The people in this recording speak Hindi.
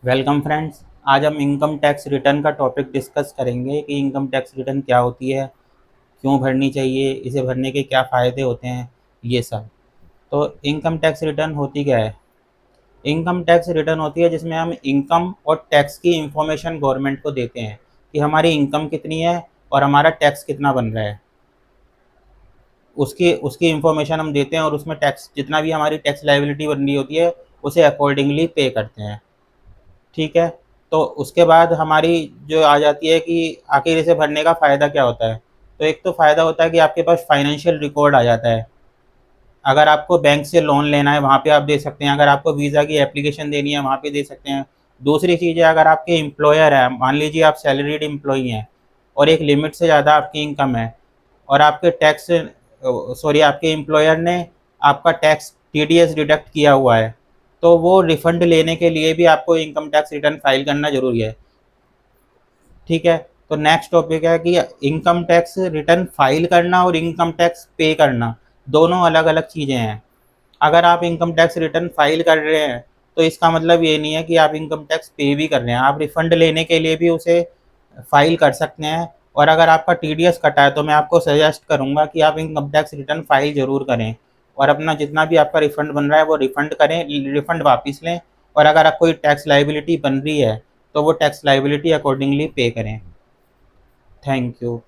Welcome friends. आज हम इनकम टैक्स रिटर्न का टॉपिक डिस्कस करेंगे कि इनकम टैक्स रिटर्न क्या होती है, क्यों भरनी चाहिए, इसे भरने के क्या फ़ायदे होते हैं, ये सब। तो इनकम टैक्स रिटर्न होती क्या है? इनकम टैक्स रिटर्न होती है जिसमें हम इनकम और टैक्स की इंफॉर्मेशन गवर्नमेंट को देते हैं कि हमारी इनकम कितनी है और हमारा टैक्स कितना बन रहा है। उसकी उसकी इंफॉर्मेशन हम देते हैं और उसमें टैक्स जितना भी हमारी टैक्स लाइबिलिटी बन रही होती है उसे अकॉर्डिंगली पे करते हैं। ठीक है। तो उसके बाद हमारी जो आ जाती है कि आखिर इसे भरने का फ़ायदा क्या होता है। तो एक तो फ़ायदा होता है कि आपके पास फाइनेंशियल रिकॉर्ड आ जाता है। अगर आपको बैंक से लोन लेना है वहाँ पे आप दे सकते हैं, अगर आपको वीज़ा की एप्लीकेशन देनी है वहाँ पे दे सकते हैं। दूसरी चीज़ है, अगर आपके एम्प्लॉयर है, मान लीजिए आप सैलरीड एम्प्लॉई हैं और एक लिमिट से ज़्यादा आपकी इनकम है और आपके टैक्स सॉरी आपके एम्प्लॉयर ने आपका टैक्स टीडीएस डिडक्ट किया हुआ है, तो वो रिफ़ंड लेने के लिए भी आपको इनकम टैक्स रिटर्न फाइल करना ज़रूरी है। ठीक है। तो नेक्स्ट टॉपिक है कि इनकम टैक्स रिटर्न फाइल करना और इनकम टैक्स पे करना दोनों अलग अलग चीज़ें हैं। अगर आप इनकम टैक्स रिटर्न फाइल कर रहे हैं तो इसका मतलब ये नहीं है कि आप इनकम टैक्स पे भी कर रहे हैं, आप रिफ़ंड लेने के लिए भी उसे फाइल कर सकते हैं। और अगर आपका टीडीएस कटा है तो मैं आपको सजेस्ट करूंगा कि आप इनकम टैक्स रिटर्न फाइल ज़रूर करें और अपना जितना भी आपका रिफ़ंड बन रहा है वो रिफ़ंड करें, रिफ़ंड वापस लें। और अगर आप कोई टैक्स लाइबिलिटी बन रही है तो वो टैक्स लाइबिलिटी अकॉर्डिंगली पे करें। Thank you.